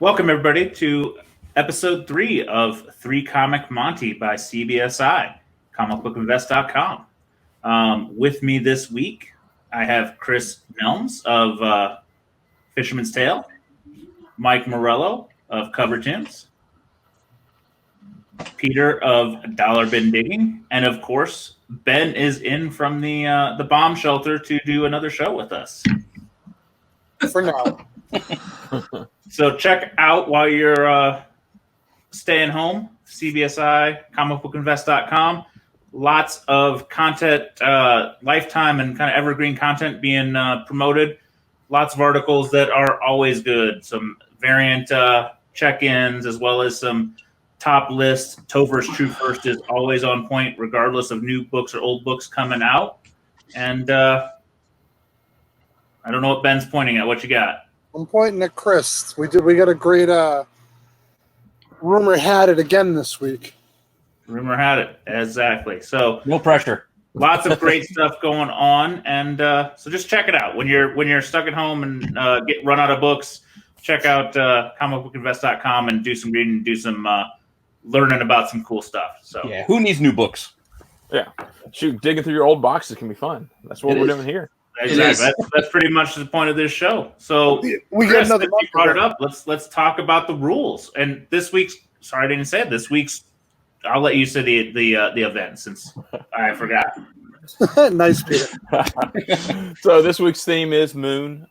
Welcome, everybody, to episode 3 of Comic Monte by CBSI, comicbookinvest.com. With me this week, I have Chris Nelms of Fisherman's Tale, Mike Morello of Cover Tunes, Peter of Dollar Bin Digging, and of course, Ben is in from the bomb shelter to do another show with us. For now. So check out while you're staying home, CBSI, comicbookinvest.com. Lots of content, lifetime and kind of evergreen content being promoted. Lots of articles that are always good. Some variant check-ins as well as some top lists. Tover's True First is always on point regardless of new books or old books coming out. And I don't know what Ben's pointing at. What you got? I'm pointing at Chris. We got a great rumor had it again this week. Rumor had it. Exactly. So no pressure. Lots of great stuff going on. And so just check it out. When you're stuck at home and get run out of books, check out comicbookinvest.com and do some reading, do some learning about some cool stuff. So yeah, who needs new books? Yeah. Shoot, digging through your old boxes can be fun. That's what we're doing here. Exactly. That's pretty much the point of this show. So we Chris, got another you brought it up. Let's talk about the rules. And this week's sorry I didn't say it. This week's I'll let you say the event since I forgot. Nice, Peter. So this week's theme is Moon.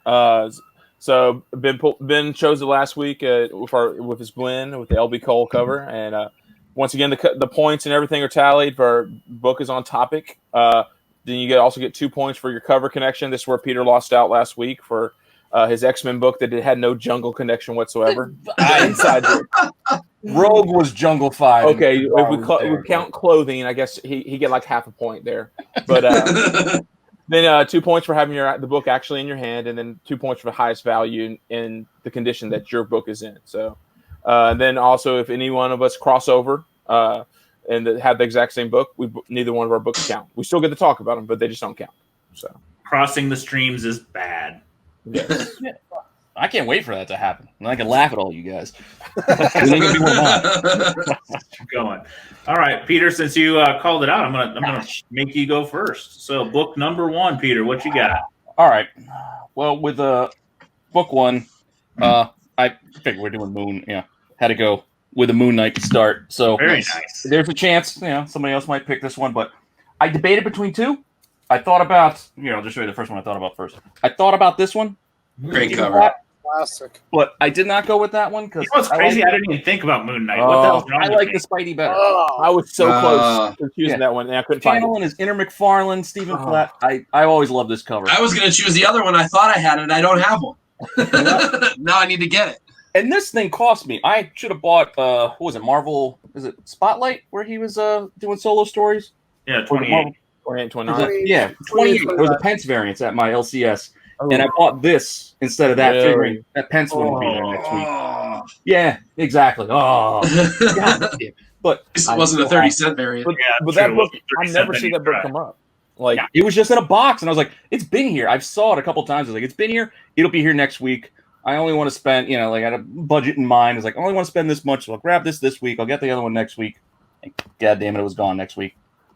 So Ben chose it last week with his blend with the LB Cole cover, and once again the points and everything are tallied for book is on topic. Then you also get 2 points for your cover connection. This is where Peter lost out last week for his X-Men book that had no jungle connection whatsoever. Inside Rogue was Jungle 5. Okay, if we count clothing, I guess he get like half a point there. But then 2 points for having the book actually in your hand, and then 2 points for the highest value in the condition that your book is in. So then also if any one of us cross over and have the exact same book, neither one of our books count. We still get to talk about them, but they just don't count. So crossing the streams is bad. Yes. Yeah. I can't wait for that to happen. And I can laugh at all you guys. Be going. All right, Peter. Since you called it out, I'm gonna make you go first. So, book number 1, Peter. What you got? All right. Well, with book 1, I figured we're doing Moon. Yeah, had to go with a Moon Knight to start. So very nice. There's a chance, somebody else might pick this one, but I debated between two. I thought about, I'll just show you the first one I thought about first. I thought about this one. Great cover. Classic. But I did not go with that one because what's crazy. I didn't even think about Moon Knight. What the hell's wrong I with like me? the Spidey better. I was so close to choosing that one, and I couldn't find it. Channeling is Inner McFarlane, Stephen Platt. I always love this cover. I was going to choose the other one. I thought I had it. I don't have one. Now I need to get it. And this thing cost me. I should have bought, what was it, Marvel? Is it Spotlight where he was doing solo stories? Yeah, 28. 29. Yeah, 28. There was a Pence variant at my LCS. And I bought this instead of that, figuring that Pence wouldn't be there next week. Yeah, exactly. Oh, God. But this wasn't a 30-cent variant. But that book, I never see that book come up. Like it was just in a box, and I was like, "It's been here." I've saw it a couple times. I was like, "It's been here. It'll be here next week." I only want to spend, I had a budget in mind. I was like, I only want to spend this much, so I'll grab this week. I'll get the other one next week. And God damn it, it was gone next week.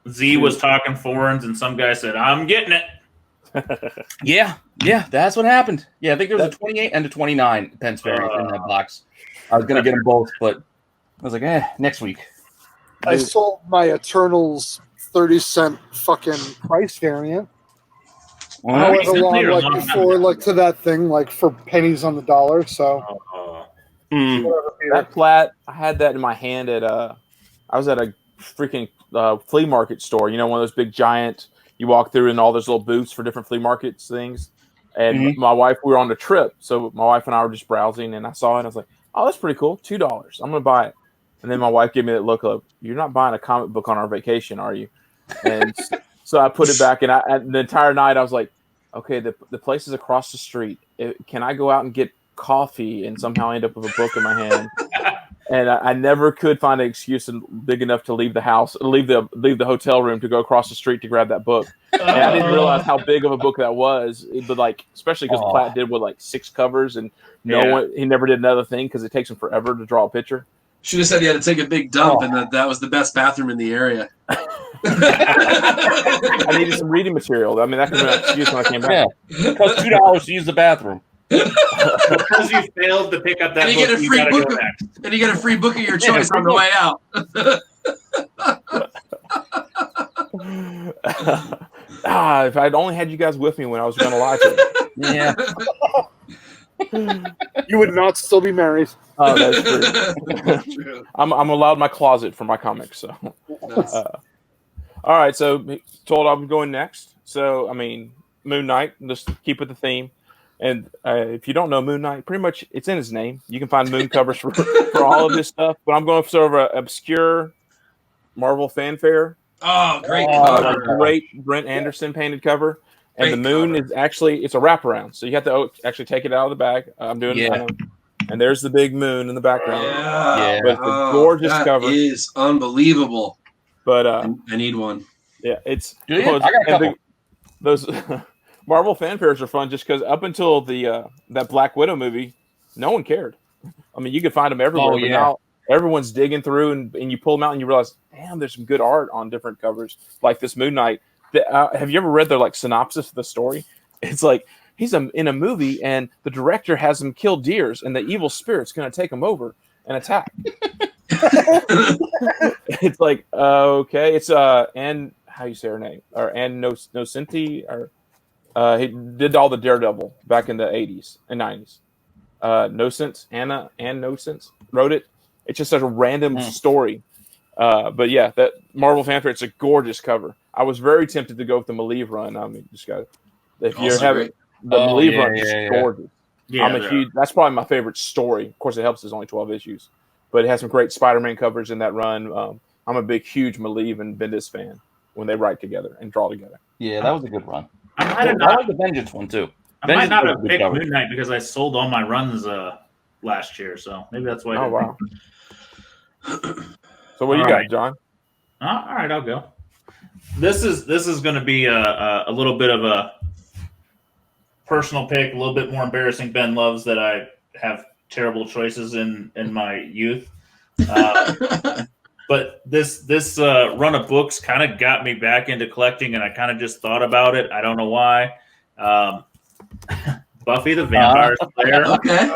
Z was talking foreigns, and some guy said, "I'm getting it." Yeah, that's what happened. Yeah, I think there was a 28 and a 29 Pence variant in that box. I was gonna get them both, but I was like, next week. I sold my Eternals 30-cent fucking price variant. I went along before, to that thing, for pennies on the dollar. So that Platt, I had that in my hand at I was at a freaking flea market store. One of those big giant. You walk through and all those little booths for different flea markets things. And my wife, we were on a trip, so my wife and I were just browsing, and I saw it. And I was like, "Oh, that's pretty cool. $2. I'm gonna buy it." And then my wife gave me that look of, "You're not buying a comic book on our vacation, are you?" And so I put it back, and the entire night I was like, "Okay, the place is across the street. Can I go out and get coffee and somehow end up with a book in my hand?" And I never could find an excuse big enough to leave the house, leave the hotel room to go across the street to grab that book. And I didn't realize how big of a book that was, but like, especially because Platt did with like 6 covers, and he never did another thing because it takes him forever to draw a picture. Should have said he had to take a big dump, and that was the best bathroom in the area. I needed some reading material. I mean, that could be an excuse when I came back. Yeah, it cost $2 to use the bathroom. Because you failed to pick up that and book, you get a free book of your choice on the way out. If I'd only had you guys with me when I was going to lie to you. Yeah. You would not still be married. Oh, that's true. I'm allowed my closet for my comics. So, Nice. all right. So, told I'm going next. So, I mean, Moon Knight. Just keep with the theme. And if you don't know Moon Knight, pretty much it's in his name. You can find moon covers for all of this stuff. But I'm going for sort of an obscure Marvel fanfare. Oh, great A great Brent Anderson painted cover. And Great the moon cover. is actually, it's a wraparound. So you have to actually take it out of the bag. I'm doing it. And there's the big moon in the background. Yeah. But it's a gorgeous cover. That is unbelievable. But I need one. yeah, it's Do you? I got a couple. those Marvel fanfares are fun just because up until the that Black Widow movie, no one cared. I mean, you could find them everywhere, but now everyone's digging through and you pull them out and you realize, damn, there's some good art on different covers, like this Moon Knight. Have you ever read their like synopsis of the story? It's like he's in a movie and the director has him kill deers and the evil spirit's going to take him over and attack. It's like okay, it's Anne, how you say her name, or Anne Nocenti, or he did all the Daredevil back in the 80s and 90s. Anne Nocent wrote it. It's just such a random story. But yeah, that Marvel fanfare, it's a gorgeous cover. I was very tempted to go with the Malieve run. I mean, just got if you're having the Malieve run, is gorgeous. Yeah, I'm a huge. That's probably my favorite story. Of course, it helps. There's only 12 issues, but it has some great Spider-Man covers in that run. I'm a big, huge Malieve and Bendis fan when they write together and draw together. Yeah, that was a good run. I like the Vengeance one too. I might not have picked Moon Knight because I sold all my runs last year, so maybe that's why. Oh wow! So what do you got, John? All right, I'll go. This is going to be a little bit of a personal pick, a little bit more embarrassing. Ben loves that I have terrible choices in my youth, but this run of books kind of got me back into collecting, and I kind of just thought about it. I don't know why. Buffy the Vampire Slayer. Okay.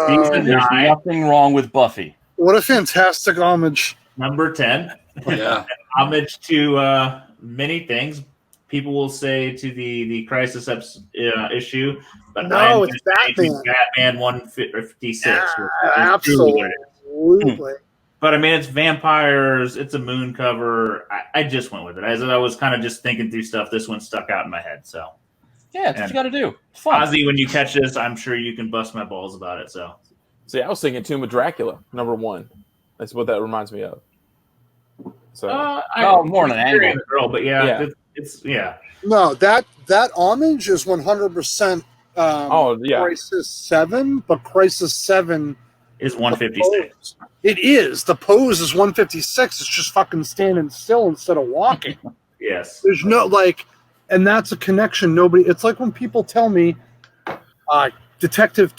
Season There's 9. nothing wrong with Buffy. What a fantastic homage. Number 10. Yeah. Homage to many things. People will say to the Crisis issue, but no, it's Batman. Batman 156. Absolutely. But I mean, it's vampires. It's a moon cover. I just went with it. As I was kind of just thinking through stuff, this one stuck out in my head. So yeah, that's what you got to do. It's fun. Ozzy, when you catch this, I'm sure you can bust my balls about it. So see, I was thinking Tomb of Dracula, number 1. That's what that reminds me of. So more than an angle, girl, but it's No, that homage is 100%. Crisis 7, but Crisis 7 is 156. It is. The pose is 156. It's just fucking standing still instead of walking. Yes. There's no and that's a connection. It's like when people tell me, Detective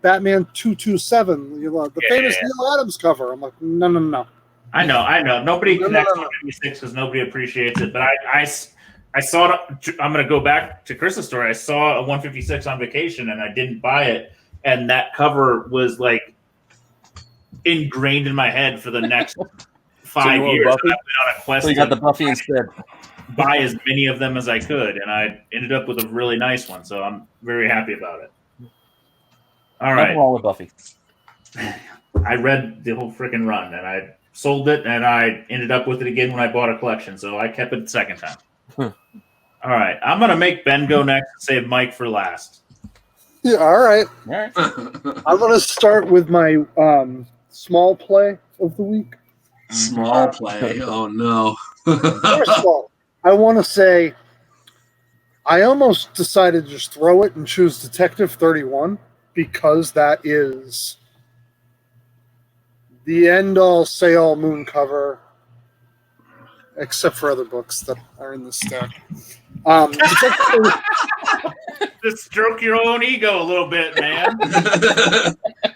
Batman 227, the famous Neil Adams cover. I'm like, no. I know. Nobody connects 156 because nobody appreciates it. But I saw it. I'm going to go back to Chris's story. I saw a 156 on vacation and I didn't buy it. And that cover was like ingrained in my head for the next 5 years. I went on a quest. So you got the Buffy instead. Buy as many of them as I could, and I ended up with a really nice one. So I'm very happy about it. All right. Nothing wrong with Buffy. I read the whole freaking run, and I sold it, and I ended up with it again when I bought a collection. So I kept it the second time. All right. I'm going to make Ben go next and save Mike for last. Yeah, all right. All right. I'm going to start with my small play of the week. Small play. Oh, no. First of all, I want to say I almost decided to just throw it and choose Detective 31 because that is the end-all, say-all moon cover, except for other books that are in the stack. Just stroke your own ego a little bit, man.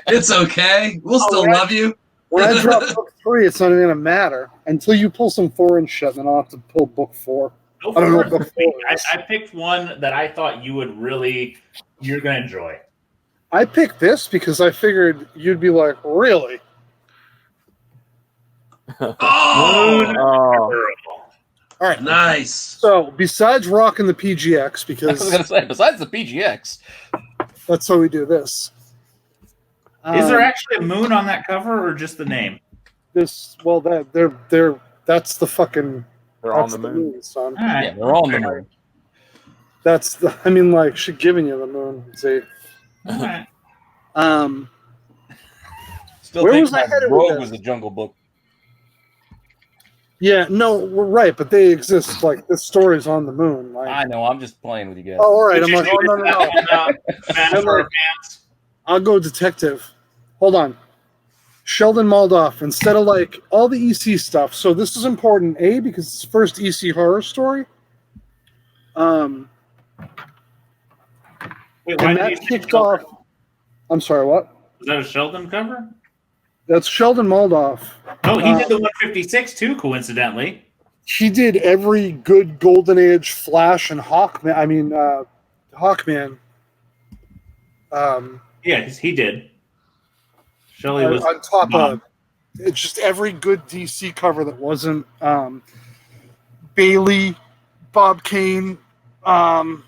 It's okay. We'll still love you. When I drop book 3, it's not even gonna matter until you pull some foreign shit, and then I'll have to pull book 4. Go I don't know for what it. book 4 is. I picked one that I thought you're gonna enjoy. I picked this because I figured you'd be like, really? Oh, All right. nice. So, besides rocking the PGX, I was because gonna say, besides the PGX, that's how we do this. Is there actually a moon on that cover, or just the name? This? Well, that's the fucking. They're on That's the moon. son. All right. yeah, they're all on the moon. That's the. I mean, like, she's giving you the moon. See. All right. Still Where think was I my headed with Rogue this? was the Jungle Book. Yeah, no, we're right, but they exist. Like, this story's on the moon. Like, I know. I'm just playing with you guys. oh, all right. I'm like, oh no. Fans for our fans. I'll go detective. Hold on. Sheldon Moldoff, instead of like all the EC stuff. So this is important, A, because it's the first EC horror story. Wait, why And did you that say kicked Sheldon? off. I'm sorry, what? Was that a Sheldon cover? That's Sheldon Moldoff. Oh, he did the 156 too, coincidentally. He did every good Golden Age Flash and Hawkman. I mean, Hawkman. Yeah, he did. Shelley was On top mom. of it's just every good DC cover that wasn't Bailey, Bob Kane. Oh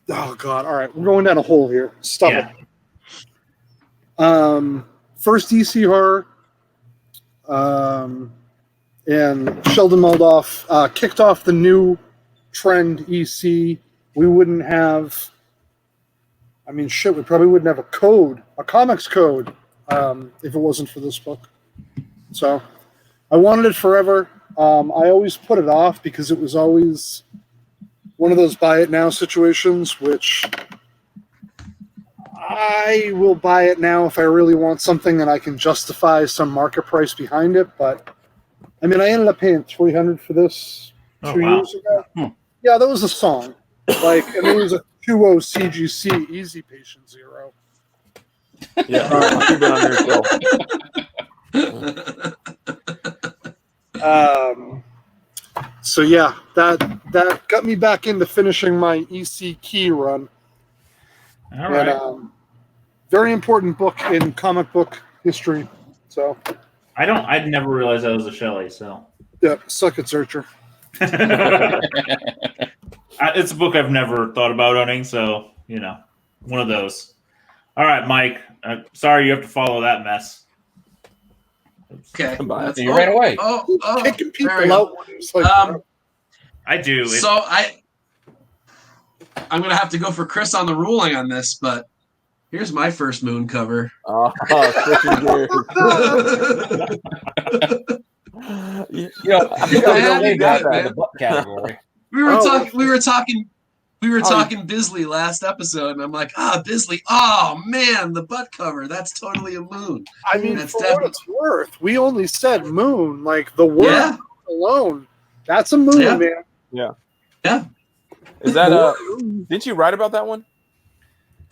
God! All right, we're going down a hole here. Stop Yeah. it. First DC horror, and Sheldon Moldoff kicked off the new trend. EC. We wouldn't have. I mean, shit. We probably wouldn't have a comics code, if it wasn't for this book. So, I wanted it forever. I always put it off because it was always one of those buy it now situations, which I will buy it now if I really want something and I can justify some market price behind it. But I mean, I ended up paying $300 for this 2 years ago. Yeah, that was a song. Like, and it was a 2.0 CGC Easy Patient Zero. Yeah, you've been on here, Phil. So yeah, that got me back into finishing my EC Key run. All right. And, very important book in comic book history. So I'd never realized that was a Shelley, so yeah, suck it, Searcher. It's a book I've never thought about owning, so one of those. All right, Mike. Sorry you have to follow that mess. Okay. You ran away. Oh, Kicking there we people go. out. When it's like, I do. So I'm gonna have to go for Chris on the ruling on this, but here's my first moon cover. Switching gears. I think I Yeah, was way back man. in the butt category. We were talking Bisley last episode, and I'm like, Bisley, oh man, the butt cover, that's totally a moon. I mean, That's for what it's worth, we only said moon. Like the word Yeah. alone, that's a moon, Yeah. man. Yeah, Is that didn't you write about that one?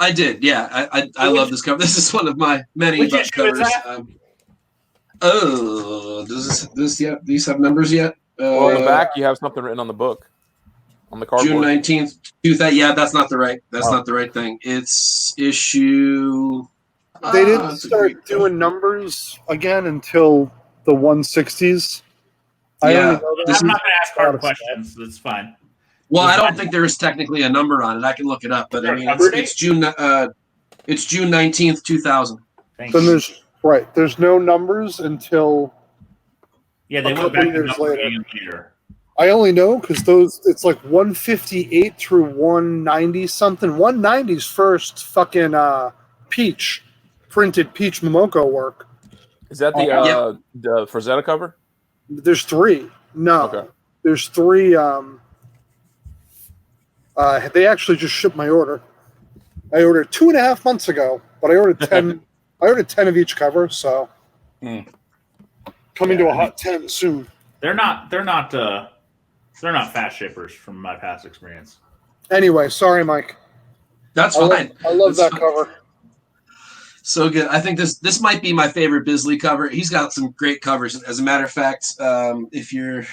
I did. Yeah, I love this cover. This is one of my many Which butt issue is covers. that? Does this yet? These have numbers yet? Well, on the back, you have something written on the book, on the cardboard. June 19th, 2000. Yeah, that's not the right. That's not the right thing. It's issue. They didn't it's a start great doing numbers again until the 160s. Yeah. I only know that I'm not going to ask hard Lot of questions. That's fine. Well, I don't think there is technically a number on it. I can look it up, but I mean, it's June. It's June 19th, 2000. Thank Then you. there's no numbers until Yeah, they a went couple back to years number later. later. I only know because it's like 158 through 190 something. 190's first fucking Peach printed Peach Momoko work. Is that the Frazetta cover? There's 3. No, Okay. there's 3. They actually just shipped my order. I ordered 2.5 months ago, but I ordered 10. I ordered 10 of each cover, so coming to a hot 10 soon. They're not They're not fast shippers from my past experience. Anyway, sorry, Mike. That's fine. I love That's that fine. cover. So good. I think this might be my favorite Bisley cover. He's got some great covers. As a matter of fact, if you're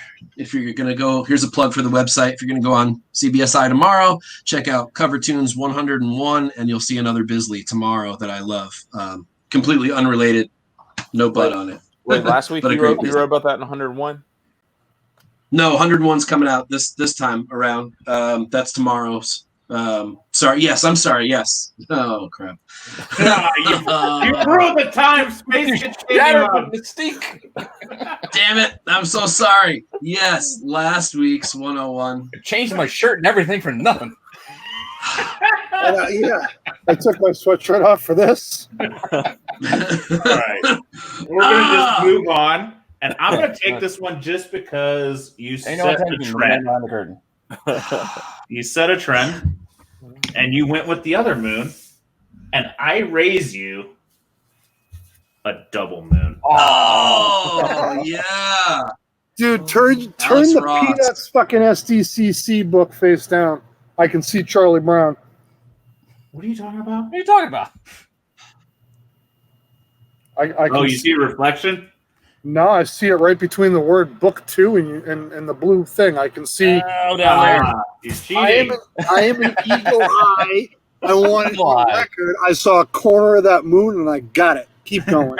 gonna go, here's a plug for the website. If you're gonna go on CBSI tomorrow, check out Cover Tunes 101, and you'll see another Bisley tomorrow that I love. Completely unrelated, no butt on it. Wait, last week But a you great wrote Bisley. about that in 101? No, 101's coming out this time around. That's tomorrow's. Sorry. Yes, I'm sorry. Yes. Oh crap. You ruined the time space continuum. Mystique. Damn it. I'm so sorry. Yes, last week's 101. Changed my shirt and everything for nothing. Yeah, I took my sweatshirt off for this. All right. We're going to just move on. And I'm going to take this one just because you set a trend. The curtain. You set a trend, and you went with the other moon, and I raise you a double moon. Oh, yeah. Dude, turn Alex the Ross. Peanuts fucking SDCC book face down. I can see Charlie Brown. What are you talking about? What are you talking about? I can Oh, you see a reflection? No, I see it right between the word book 2 and the blue thing. I can see. Oh, down there. You're I am cheating. an eagle eye. I wanted on record. I saw a corner of that moon and I got it. Keep going.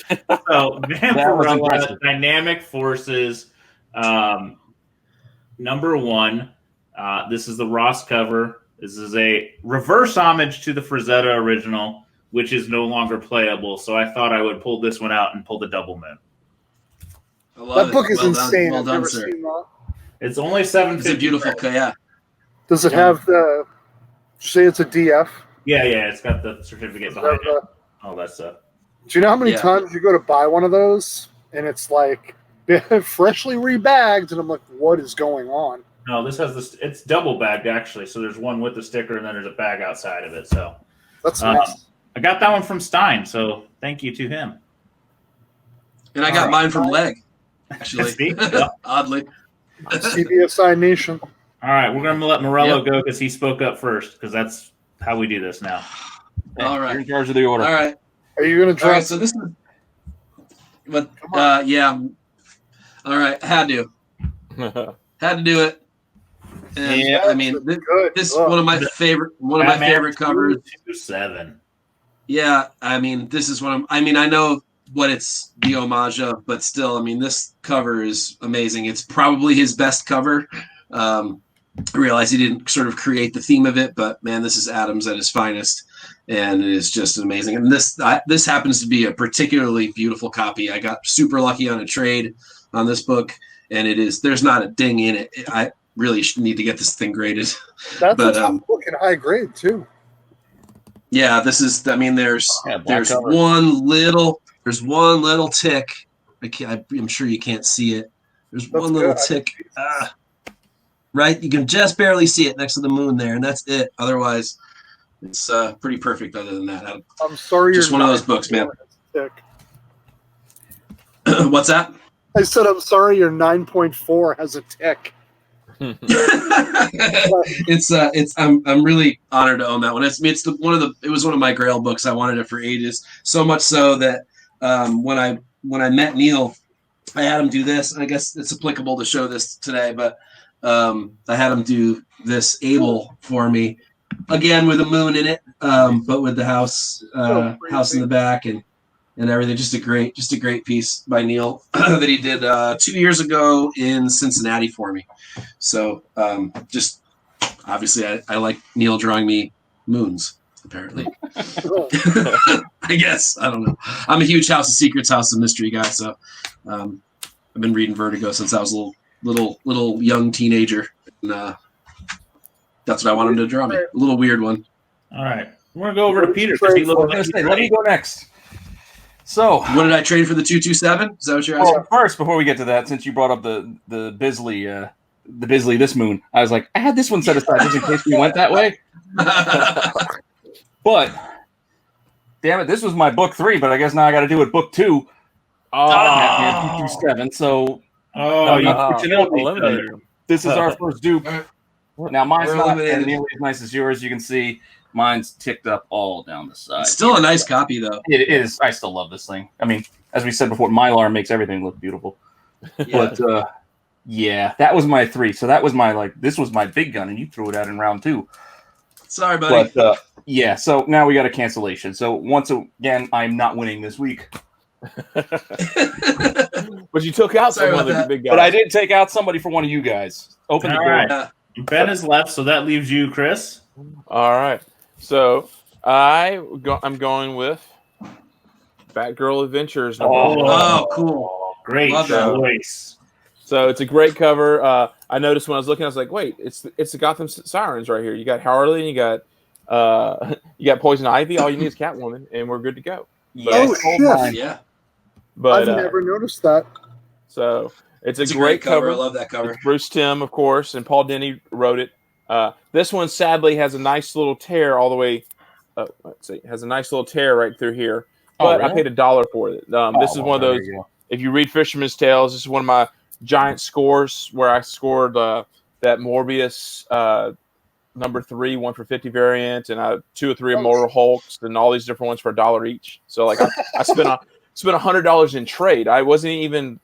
So, That was Vampirella, impressive. Dynamic Forces, number 1. This is the Ross cover. This is a reverse homage to the Frazetta original, which is no longer playable. So I thought I would pull this one out and pull the double moon. I love That it. book is Well insane. Well I've done, never sir. seen that. It's only $7.50. It's a beautiful, yeah. Does it have the? Say it's a DF. Yeah, it's got the certificate behind it. All that stuff. Do you know how many Yeah. times you go to buy one of those and it's like freshly rebagged, and I'm like, what is going on? No, this has this. It's double bagged actually. So there's one with the sticker, and then there's a bag outside of it. So That's nice. I got that one from Stein. So thank you to him. And I got mine from Leg, actually. See? Yeah. Oddly. CBSI Nation. All right, we're gonna let Morello go because he spoke up first. Because that's how we do this now. All You're right. in charge of the order. All right. Are you going to All drop? right. So this is. But yeah. All right. Had to do it. And Yeah, I mean, Good. this Ugh. one of my favorite covers. 227. Yeah, I mean, this is one of. I mean, I know what it's the homage of, but still, I mean, this cover is amazing. It's probably his best cover. I realize he didn't sort of create the theme of it, but man, this is Adams at his finest, and it is just amazing. And this happens to be a particularly beautiful copy. I got super lucky on a trade on this book, and it is. There's not a ding in it. I really need to get this thing graded. That's but, a top book in high grade too. Yeah, this is. I mean, there's black cover. one little tick. I'm sure you can't see it. There's That's one little good. tick. Right, you can just barely see it next to the moon there, and that's it. Otherwise, it's pretty perfect. Other than that, I'm sorry. Just you're one of not those books, man. Thick. What's that? I said I'm sorry. Your 9.4 has a tick. I'm really honored to own that one. It was one of my Grail books. I wanted it for ages, so much so that when I met Neil, I had him do this. I guess it's applicable to show this today, but I had him do this Able for me again with a moon in it, but with the house in the back and everything. Just a great piece by Neil that he did 2 years ago in Cincinnati for me. So just obviously I like Neil drawing me moons, apparently. I guess. I don't know. I'm a huge House of Secrets, House of Mystery guy, so I've been reading Vertigo since I was a little young teenager. And that's what I wanted him to draw me. A little weird one. All right, we're gonna go over to Peter because he looks like he's Let ready. me go next. So, What did I trade for the 227? Is that what you're asking? well, first, before we get to that, since you brought up the Bisley this moon, I was like, I had this one set aside just in case we went that way. But damn it, this was my book 3, but I guess now I got to do it book 2. Oh, 227. So Oh, you eliminated eliminated. This is our first dupe. Now mine's We're not eliminated. nearly as nice as yours. You can see mine's ticked up all down the side. It's still a nice copy, though. It is. I still love this thing. I mean, as we said before, Mylar makes everything look beautiful. Yeah. But yeah, that was my 3. So that was my this was my big gun, and you threw it out in round 2. Sorry, buddy. But yeah, so now we got a cancellation. So once again, I'm not winning this week. But you took out Sorry some of about the that. big guys. But I did take out somebody for one of you guys. Open the All door. right. Ben is left, so that leaves you, Chris. All right. So I'm going with Batgirl Adventures. Number one. Oh, cool. Great Love that. choice. So it's a great cover. I noticed when I was looking, I was like, "Wait, it's the Gotham Sirens right here. You got Harley, and you got Poison Ivy. All you need is Catwoman, and we're good to go." Oh, shit. Yeah. But I've never noticed that. so it's a It's great cover. I love that cover. It's Bruce Timm, of course, and Paul Dini wrote it. This one sadly has a nice little tear all the way. Let's see, has a nice little tear right through here. But really? I paid $1 for it. This is one of those. If you read Fisherman's Tales, this is one of my giant scores where I scored that Morbius number 3 1 for 50 variant, and 2 or 3 Immortal Hulks, and all these different ones for $1 each. So like I spent $100 in trade. I wasn't even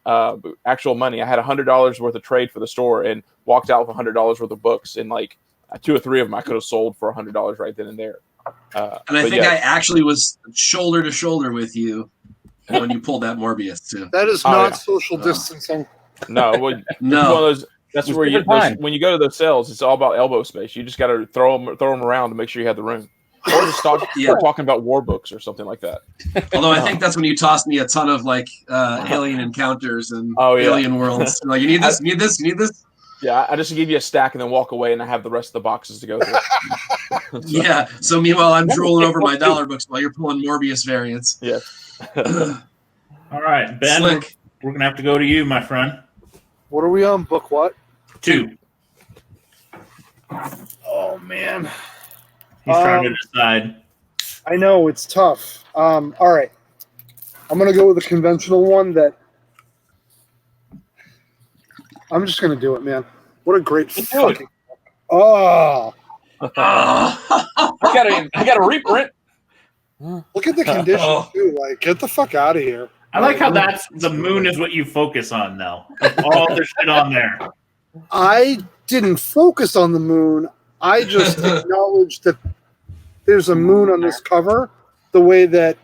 actual money. I had $100 worth of trade for the store and walked out with $100 worth of books, and like 2 or 3 of them I could have sold for $100 right then and there. And I think I actually was shoulder to shoulder with you when you pulled that Morbius too. That is Oh, not yeah. social distancing. No, well, it's one No. of those. That's It was where you different time. when you go to those sales, it's all about elbow space. You just got to throw them around to make sure you have the room, or just start talking about war books or something like that. Although I think that's when you tossed me a ton of like alien encounters and Oh, yeah. alien worlds. Like, you need this, you need this, you need this. Yeah, I just give you a stack and then walk away, and I have the rest of the boxes to go through. Yeah. So meanwhile, I'm drooling over my dollar books while you're pulling Morbius variants. Yeah. All right, Ben, Slick. we're going to have to go to you, my friend. What are we on? Book what? 2. Oh, man. He's trying to decide. I know, it's tough. All right. I'm going to go with a conventional one that I'm just going to do it, man. What a great fucking... Oh, I got a reprint. look at the condition, too. Like, get the fuck out of here. I like how that's the moon is what you focus on, though. Like, all the shit on there. I didn't focus on the moon. I just acknowledged that there's a moon on this cover, the way that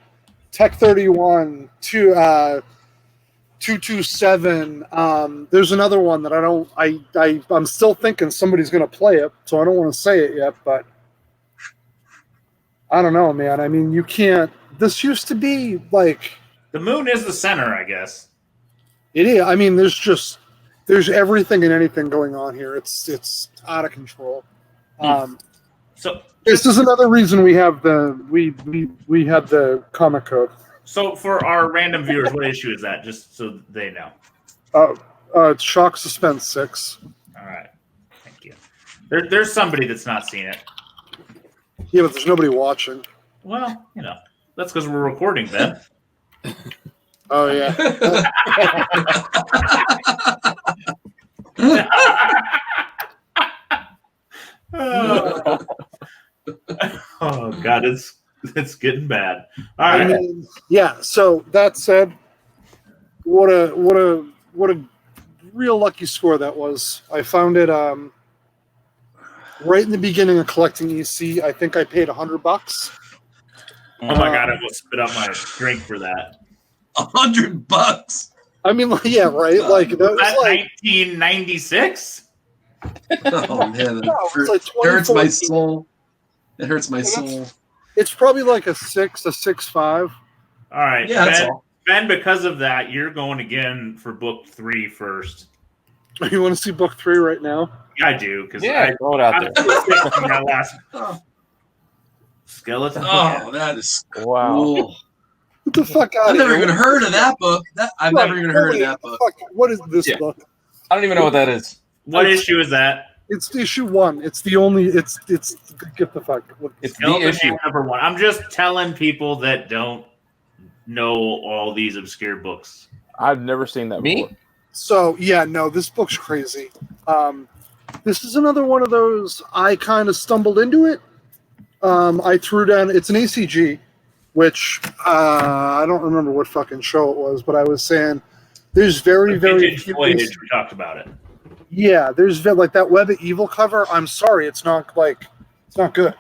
Tech 31, 227, there's another one that I'm still thinking somebody's going to play it, so I don't want to say it yet, but I don't know, man. I mean, you can't, this used to be like... The moon is the center, I guess. It is. I mean, there's everything and anything going on here. It's out of control. So This is another reason we have we have the comic code. So for our random viewers, what issue is that? Just so they know. It's Shock Suspense 6. All right. Thank you. There's somebody that's not seen it. Yeah, but there's nobody watching. Well, that's because we're recording, Ben. Oh yeah. Oh God, it's getting bad. All right. I mean, yeah. So that said, what a real lucky score that was. I found it right in the beginning of collecting EC. I think I paid $100. Oh my God, I will spit out my drink for that. $100. I mean, yeah, right. Like that was That like 1996. Oh man, No, it's like it hurts my 2014. soul. It hurts my soul. it's probably like a 6.5. All right, Yeah, that's Ben. all. Ben, because of that, you're going again for book 3 first. You want to see book 3 right now? Yeah, I do because Throw it out there. that last skeleton. Oh, that is Wow. cool. What the fuck out I've of never here? even heard of that book. I've never even heard of that book. What is this Yeah. book? I don't even know what that is. What issue is that? It's issue 1. It's the only. It's get the fuck. It's the Skeleton issue. Man number 1. I'm just telling people that don't know all these obscure books. I've never seen that Me? before. So yeah, no, this book's crazy. This is another one of those. I kind of stumbled into it. I threw down. It's an ACG, which I don't remember what fucking show it was, but I was saying there's very few. We talked about it. Yeah, there's like that Web of Evil cover. I'm sorry, it's not good.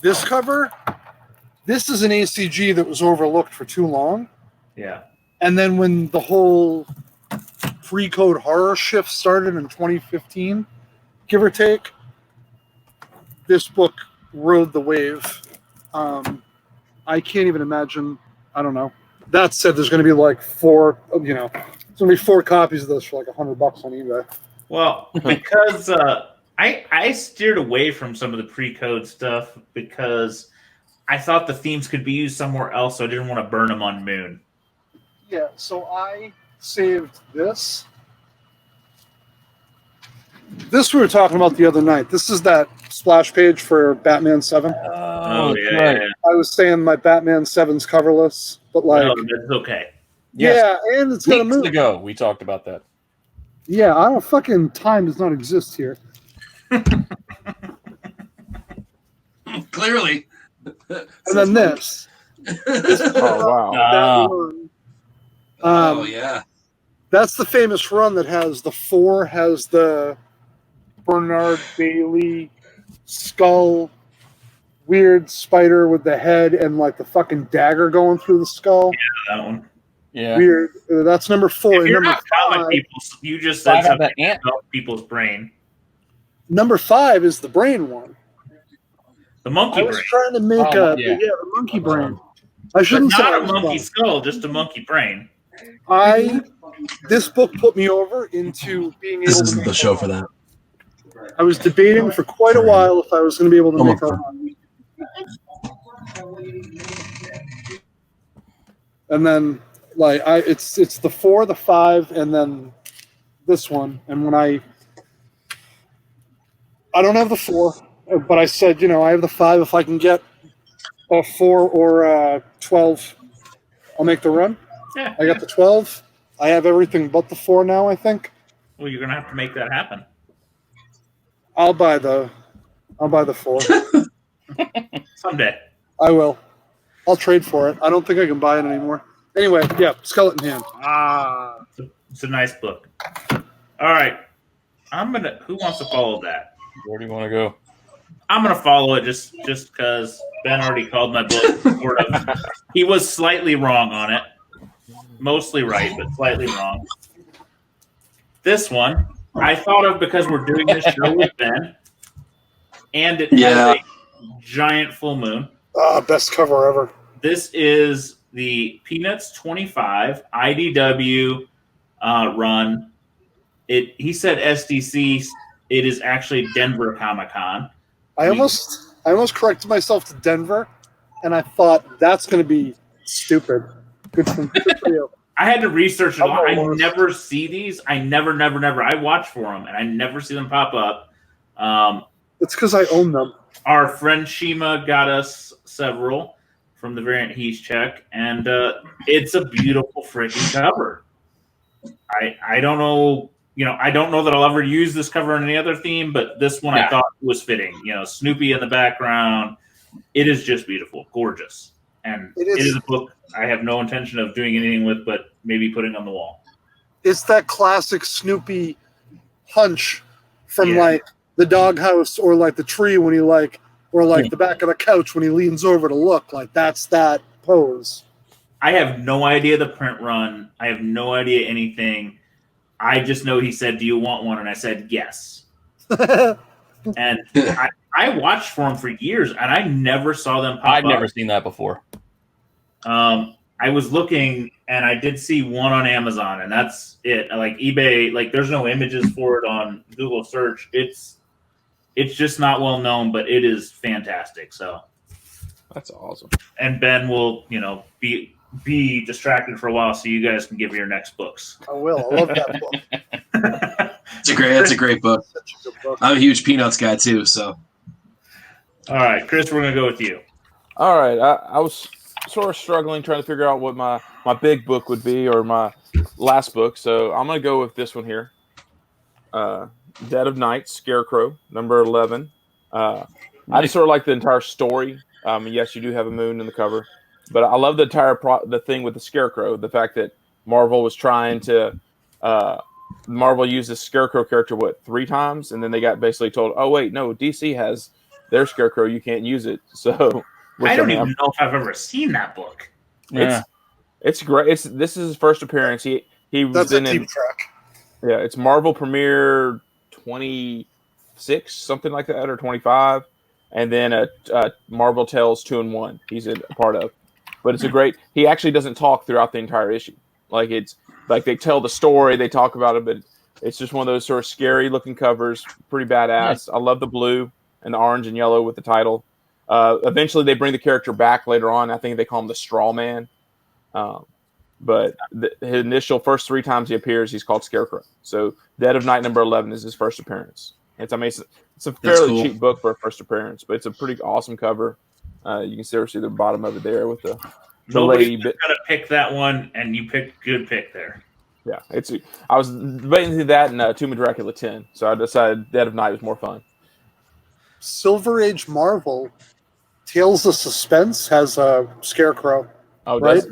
This cover, this is an ACG that was overlooked for too long. Yeah. And then when the whole pre-code horror shift started in 2015, give or take, this book rode the wave. I can't even imagine. I don't know. That said, there's going to be like 4 copies of this for like $100 on eBay. Well, because I steered away from some of the pre-code stuff because I thought the themes could be used somewhere else, so I didn't want to burn them on Moon. Yeah, so I saved this. This we were talking about the other night. This is that splash page for Batman 7. Oh, yeah. I was saying my Batman 7's coverless, but like... Well, that's okay. Yes. Yeah, and it's going to move. Weeks ago, we talked about that. Yeah, I don't fucking... Time does not exist here. Clearly. And then this. Oh, wow. Oh, yeah. That's the famous run that has the 4, has the Bernard Bailey skull, weird spider with the head and like the fucking dagger going through the skull. Yeah, that one. Yeah. Weird. That's number 4. If And you're number not comic 5, people, you just said I have something that ant. about people's brain. number 5 is the brain one. The monkey I was brain. trying to make the monkey brain. I shouldn't say Not a monkey skull, just a monkey brain. This book put me over into being able This to isn't make the show for that. I was debating for quite a while if I was going to be able to make a run. And then, like, it's the 4, the 5, and then this one. And when I don't have the 4, but I said, I have the 5. If I can get a 4 or 12, I'll make the run. Yeah. I got the 12. I have everything but the 4 now, I think. Well, you're gonna have to make that happen. I'll buy the 4. Someday. I will. I'll trade for it. I don't think I can buy it anymore. Anyway, yeah, Skeleton Hand. It's a nice book. All right. Who wants to follow that? Where do you want to go? I'm gonna follow it just because Ben already called my book. Sort of. He was slightly wrong on it. Mostly right, but slightly wrong. This one I thought of because we're doing this show with Ben, and it has a giant full moon. Best cover ever. This is the Peanuts 25 IDW run. He said SDC. It is actually Denver Comic Con. I almost corrected myself to Denver, and I thought that's going to be stupid. Good for you. I had to research it. I never see these. I never. I watch for them, and I never see them pop up. It's because I own them. Our friend Shima got us several from the variant he's check, and it's a beautiful freaking cover. I don't know. I don't know that I'll ever use this cover in any other theme, but this one I thought was fitting. Snoopy in the background. It is just beautiful, gorgeous, and it is a book I have no intention of doing anything with, but maybe putting on the wall. It's that classic Snoopy hunch from like the doghouse or like the tree when he or the back of the couch when he leans over to look. Like that's that pose. I have no idea the print run. I have no idea anything. I just know he said, "Do you want one?" And I said, "Yes." And I watched for them for years, and I never saw them pop up. I'd never seen that before. I was looking, and I did see one on Amazon, and that's it. Like eBay, like there's no images for it on Google search. It's just not well known, but it is fantastic. So That's awesome. And Ben will, be distracted for a while, so you guys can give me your next books. I will. I love that book. It's a great book. Such a good book. I'm a huge Peanuts guy too, so. All right, Chris, we're gonna go with you. All right, I was sort of struggling trying to figure out what my big book would be or my last book, so I'm gonna go with this one here. Dead of Night, Scarecrow, number 11. I just sort of like the entire story. Yes, you do have a moon in the cover, but I love the entire the thing with the Scarecrow. The fact that Marvel was trying to Marvel used the Scarecrow character 3 times, and then they got basically told, "Oh wait, no, DC has their Scarecrow. You can't use it." So I don't even know if I've ever seen that book. It's great. This is his first appearance. He That's was a deep track. Yeah, it's Marvel Premiere 26, something like that, or 25, and then Marvel Tales 2 and 1. He's a part of, but it's a great. He actually doesn't talk throughout the entire issue. Like it's like they tell the story, they talk about it, but it's just one of those sort of scary looking covers. Pretty badass. I love the blue and the orange and yellow with the title. Eventually, they bring the character back later on. I think they call him the Straw Man. But his initial first 3 times he appears, he's called Scarecrow. So Dead of Night number 11 is his first appearance. It's a fairly cheap book for a first appearance, but it's a pretty awesome cover. You can still see the bottom of it there with the lady. Nobody's gonna pick that one, and you picked good pick there. Yeah, I was debating through that and Tomb of Dracula 10, so I decided Dead of Night was more fun. Silver Age Marvel, Tales of Suspense has a Scarecrow. Oh, right?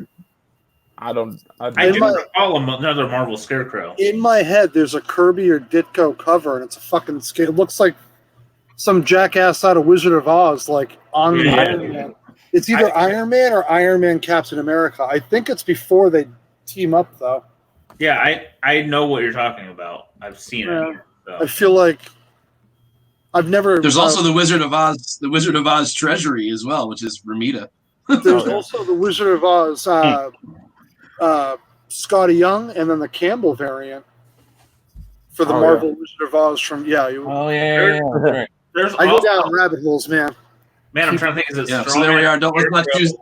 I do recall another Marvel Scarecrow. In my head, there's a Kirby or Ditko cover, and it's a fucking scale. It looks like some jackass out of Wizard of Oz, like on Iron Man. It's either Iron Man or Iron Man Captain America. I think it's before they team up, though. Yeah, I know what you're talking about. I've seen it. So. I feel like I've never. There's also the Wizard of Oz Treasury as well, which is Ramita. There's also the Wizard of Oz. Scotty Young, and then the Campbell variant for the Marvel Wizard of Oz from There's I go down rabbit holes, man. I'm trying to think. Is it so there we are. Let's not choose.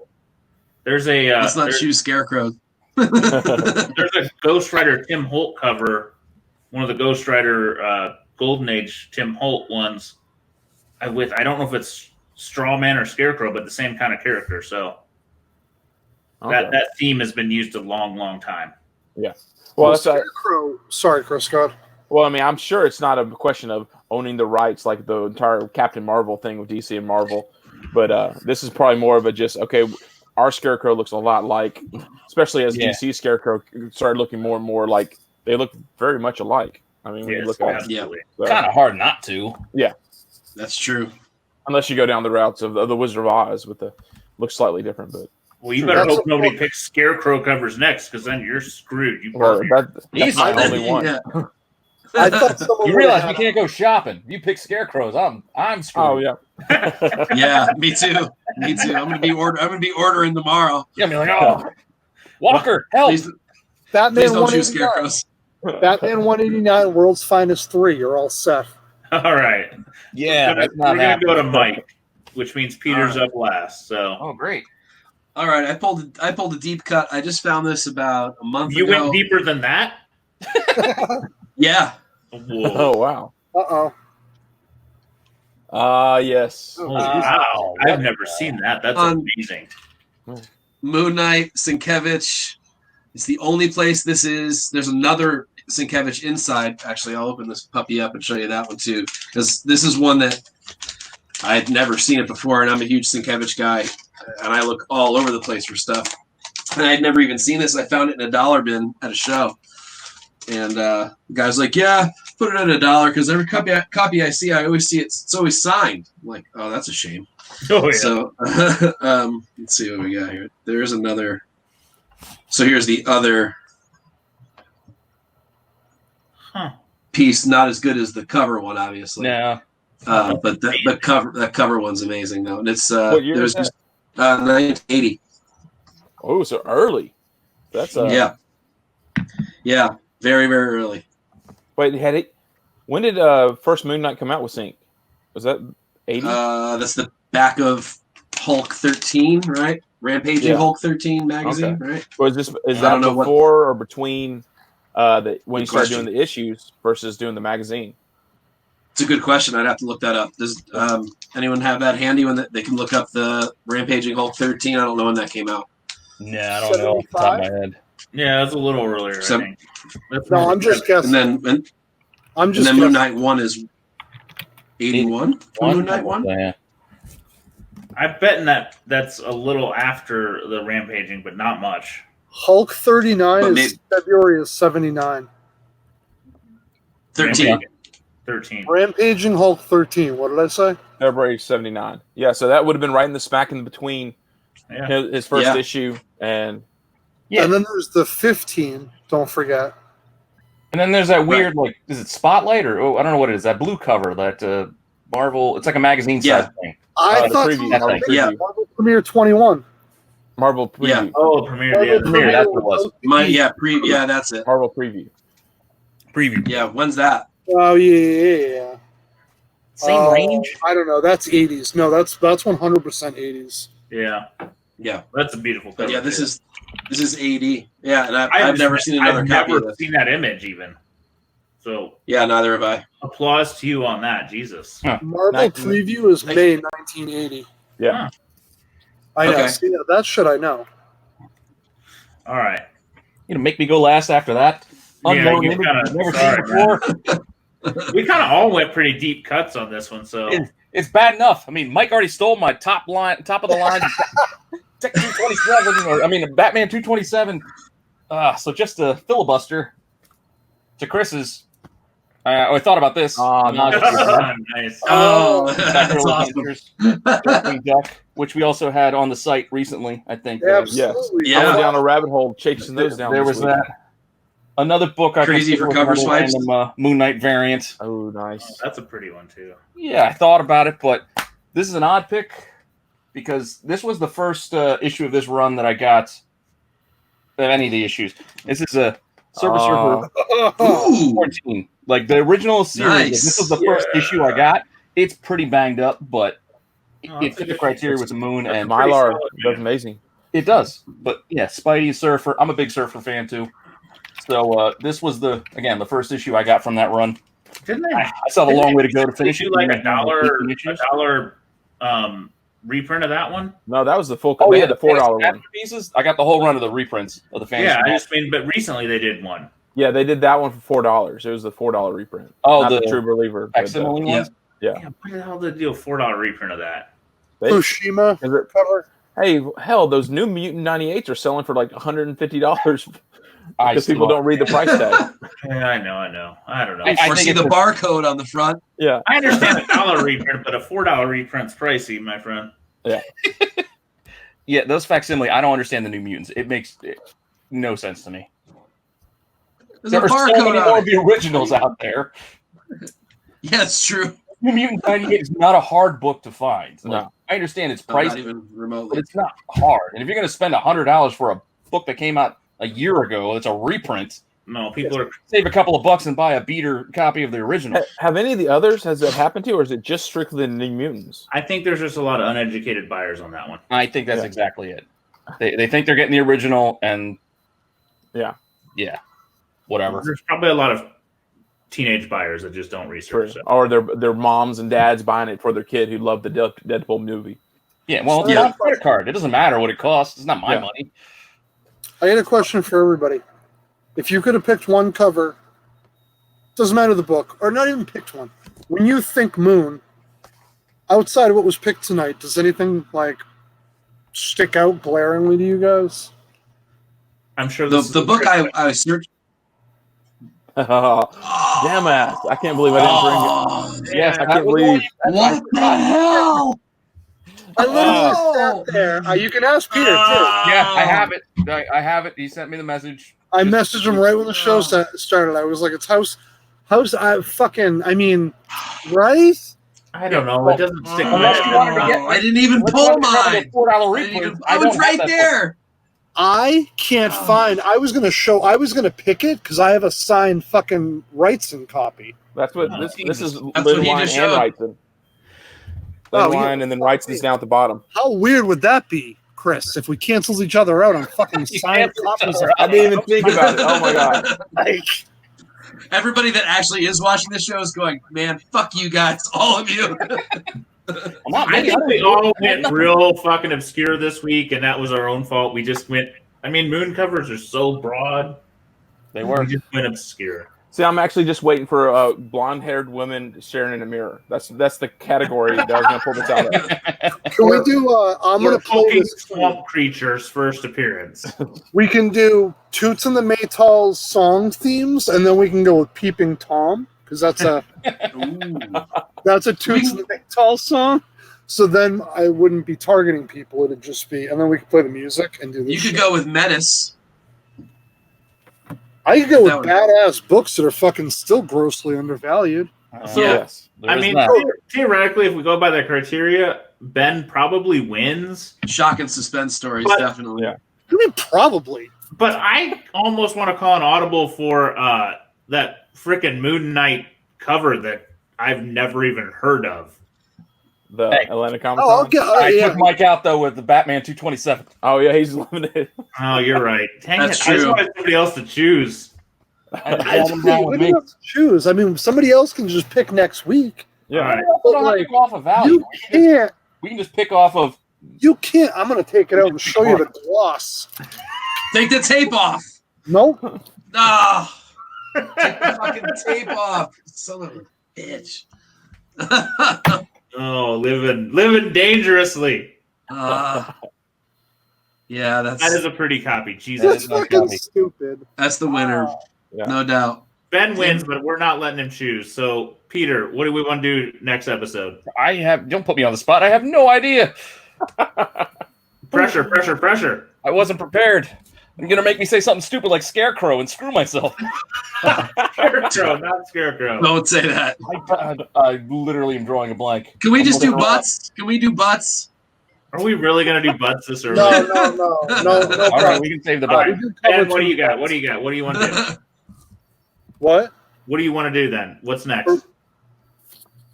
Let's not choose Scarecrow. There's a Ghost Rider Tim Holt cover, one of the Ghost Rider Golden Age Tim Holt ones. I don't know if it's Straw Man or Scarecrow, but the same kind of character. So. Okay. That theme has been used a long, long time. Yeah. Well, Scarecrow. Sorry, Chris. Go ahead. Well, I mean, I'm sure it's not a question of owning the rights like the entire Captain Marvel thing with DC and Marvel, but this is probably more of a our Scarecrow looks a lot like, especially as DC Scarecrow started looking more and more like they look very much alike. I mean, when you look at it, kind of hard not to. Yeah, that's true. Unless you go down the routes of the Wizard of Oz with the looks slightly different, but. Well, you better hope nobody picks Scarecrow covers next, because then you're screwed. He's the only one. Yeah. I thought you realize we can't go shopping. You pick Scarecrows, I'm screwed. Oh yeah. Yeah, me too. I'm gonna be ordering tomorrow. Yeah, I'm like, Walker, help! Please Batman don't choose Scarecrows. Batman 189, World's Finest 3. You're all set. All right. Yeah, we're gonna go to Mike, which means Peter's up last. So. Oh, great. All right, I pulled a deep cut. I just found this about a month ago. You went deeper than that? Yeah. Whoa. Oh wow. Yes. Oh, wow. I've never seen that. That's amazing. Moon Knight, Sienkiewicz. It's the only place this is. There's another Sienkiewicz inside. Actually, I'll open this puppy up and show you that one too, because this is one that I had never seen it before, and I'm a huge Sienkiewicz guy. And I look all over the place for stuff. And I'd never even seen this. I found it in a dollar bin at a show. And the guy's like, yeah, put it at $1 because every copy I see, I always see it's always signed. I'm like, oh, that's a shame. Oh, yeah. So let's see what we got here. There's another. So here's the other piece. Not as good as the cover one, obviously. No. But the cover one's amazing though. And it's what year is that? 1980. Oh, so early. That's yeah, very, very early. Wait, when did first Moon Knight come out with Sync? Was that 80? That's the back of Hulk 13, right? Rampaging Hulk 13 magazine, right? Well, is that before or between when you started doing the issues versus doing the magazine? It's a good question. I'd have to look that up. Does anyone have that handy when they can look up the Rampaging Hulk 13? I don't know when that came out. Yeah, I don't know off the top of my head. Yeah, that's a little earlier, I think. No, I'm just guessing. And then I'm And just then Moon guessing. Knight 1 is 81 for Moon Knight 1? Yeah. I bet that's a little after the rampaging, but not much. Hulk 39 But is February is 79. 13. 13. Rampaging Hulk 13. What did I say? February 79. Yeah, so that would have been right in the smack in between Yeah. his first Yeah. issue and Yeah. And then there's the 15. Don't forget. And then there's that weird, like, is it Spotlight or I don't know what it is? That blue cover that Marvel. It's like a magazine size thing. I the thought preview. That Marvel thing. Yeah. preview. Marvel Premiere 21. Marvel preview. Yeah. Oh, premiere. Yeah. Marvel Premiere, that's what it was. Yeah, that's it. Marvel preview. Preview. Yeah, when's that? Oh yeah. Same range. I don't know. That's 80s. No, that's 100% 80s. Yeah. Yeah. That's a beautiful cover. But yeah, this too. is AD. Yeah, and I've haven't never seen another I've copy never of this. seen that image even. So Yeah, neither have I. applause to you on that, Jesus. Marvel 19 Preview is May 1980. Yeah. I know. Okay. See, that shit I know. All right. You know, make me go last after that. Yeah, Unknown you image kinda- I've never sorry, seen before. We kind of all went pretty deep cuts on this one, so It's bad enough. I mean, Mike already stole my top of the line, Tech 227, or I mean, Batman 227. So just a filibuster to Chris's. I thought about this. nice. Oh, Batgirl that's awesome. Adventures, Darkwing Duck, which we also had on the site recently. I think. Absolutely. Yeah. I went down a rabbit hole chasing those down. There this was week. that. Another book I Crazy consider for was cover another swipes? random, Moon Knight variant. Oh, nice. That's a pretty one too. Yeah, I thought about it, but this is an odd pick because this was the first issue of this run that I got of any of the issues. This is a Silver Surfer Ooh. 14. Like the original series, Nice. this was the first issue I got. It's pretty banged up, but Oh, it fit the criteria with the moon, and Mylar solid, does man. amazing. it does. But yeah, Spidey, Surfer. I'm a big Surfer fan too. So this was the first issue I got from that run. Didn't they? I still have a long way to go to finish it. You like even though it's 18 issues. reprint of that one? No, that was the full. Oh they yeah, had the $4 one. masterpieces. I got the whole run of the reprints of the fantasy. Yeah, I Packs. just mean, but recently they did one. Yeah, they did that one for $4. It was the $4 reprint. Oh, Not the True Believer. but, facsimile yeah. ones. Yeah, why the hell did they do a $4 reprint of that? they- Fukushima is it- cover. hey, hell, those new Mutant 98s are selling for like $150 because people don't read the price tag. Yeah, I know. I don't know. I Or think see it's the a- barcode on the front. Yeah, I understand a $1 reprint, but a $4 reprint's pricey, my friend. Yeah, those facsimile. I don't understand the New Mutants. It makes no sense to me. There's There a are so barcode many more on of it. the originals out there. Yeah, it's true. New Mutant 98 is not a hard book to find. Like, No. I understand it's No, not pricey, even but remotely. it's not hard. And if you're going to spend $100 for a book that came out a year ago, it's a reprint. No, people are. Save a couple of bucks and buy a beater copy of the original. have any of the others has that happened to, or is it just strictly the New Mutants? I think there's just a lot of uneducated buyers on that one. I think that's Yeah. exactly it. They think they're getting the original, and Yeah, whatever. There's probably a lot of teenage buyers that just don't true. research it. Or their moms and dads buying it for their kid who loved the Deadpool movie. Yeah, well, it's Yeah. not a credit card. It doesn't matter what it costs. It's not my Yeah. money. I had a question for everybody. If you could have picked one cover, doesn't matter the book, or not even picked one. When you think Moon, outside of what was picked tonight, does anything like stick out glaringly to you guys? I'm sure The this is the book I searched. Damn ass! I can't believe I didn't bring it. Yes, I can't believe. What the hell? I literally Oh. sat there. You can ask Peter too. Yeah, I have it. I have it. He sent me the message. I messaged him right when the show started. I was like, "It's house." I mean, right? I don't know. It doesn't stick. Unless you wanted to get- I didn't even pull mine. $4 I, didn't even- reprint. I was right there. I can't find. I was gonna pick it because I have a signed fucking Wrightson copy. That's what Oh, this Jesus. is. That's Lin what he Line and just showed. Wrightson. Oh, Lin yeah. Line and then Wrightson's down at the bottom. How weird would that be, Chris? If we canceled each other out on fucking signed copies of I didn't even think about it. Oh my god! like. Everybody that actually is watching the show is going, man, fuck you guys, all of you. I think we all went real fucking obscure this week, and that was our own fault. We just went. I mean, moon covers are so broad. They were. We just went obscure. See, I'm actually just waiting for blonde-haired women staring in a mirror. That's the category that I was going to pull this out of. Can we do? I'm We're gonna play poking this. swamp creatures first appearance. We can do Toots and the Maytals song themes, and then we can go with Peeping Tom because that's a Toots and the Maytals song. So then I wouldn't be targeting people; it'd just be, and then we could play the music and do this. You could go with Menace. I could go with badass books that are fucking still grossly undervalued. So, yes, I mean, theoretically, if we go by the criteria, Ben probably wins. Shock and suspense stories, definitely. Yeah. I mean, probably. But I almost want to call an audible for that frickin' Moon Knight cover that I've never even heard of. The Atlanta Comic Oh, Con. okay. I took Mike out though with the Batman 227. Oh yeah, he's limited. Oh, you're right. Dang That's it! true. I just wanted somebody else to choose. I him down with me. Choose. I mean, somebody else can just pick next week. Yeah. All right. We don't have to go off of value. You can't. We can just pick off of. You can't. I'm going to take it out and show you the gloss. Take the tape off. Nope. Ah, take the fucking tape off, son of a bitch. Oh, living dangerously. Yeah, That is a pretty copy. Jesus, That's fucking stupid. that's the winner, no doubt. Ben wins, but we're not letting him choose. So, Peter, what do we want to do next episode? Don't put me on the spot. I have no idea. Pressure. I wasn't prepared. You're gonna make me say something stupid like Scarecrow and screw myself. Scarecrow, not Scarecrow. Don't say that. I literally am drawing a blank. Can we just do butts? Can we do butts? Are we really going to do butts this early? No. All right, we can save the All butt. right. Ben, what do you got? What do you want to do? What? What do you want to do then? What's next?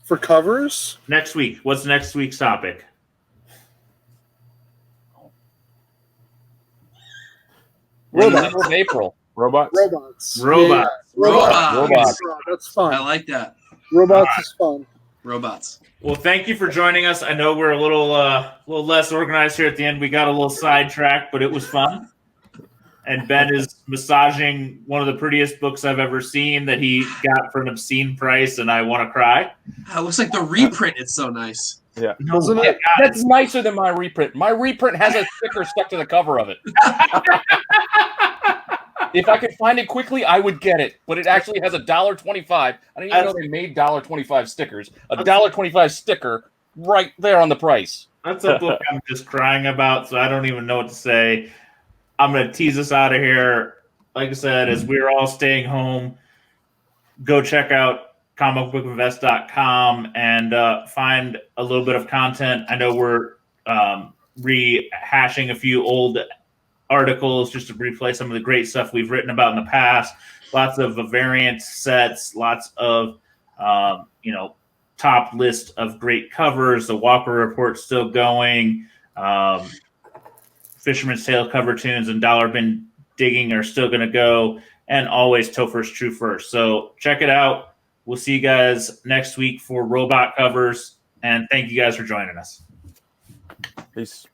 For covers? Next week. What's next week's topic? Robots. Of April. Robots. Robots. Robots. That's fun. I like that. Robots is fun. Robots. Well, thank you for joining us. I know we're a little less organized here at the end. We got a little sidetracked, but it was fun. And Ben is massaging one of the prettiest books I've ever seen that he got for an obscene price, and I want to cry. It looks like the reprint is so nice. Yeah. Doesn't my it? God. That's nicer than my reprint. My reprint has a sticker stuck to the cover of it. If I could find it quickly, I would get it. But it actually has $1.25. I didn't even know they made $1.25 stickers. $1.25 sticker right there on the price. That's a book I'm just crying about, so I don't even know what to say. I'm going to tease us out of here. Like I said, as we're all staying home, go check out comicbookinvest.com and find a little bit of content. I know we're rehashing a few old articles just to replay some of the great stuff we've written about in the past. Lots of variant sets, lots of top list of great covers. The Walker Report's still going. Fisherman's Tale cover tunes and Dollar Bin Digging are still going to go. And always Topher's True First. So check it out. We'll see you guys next week for robot covers. And thank you guys for joining us. Peace.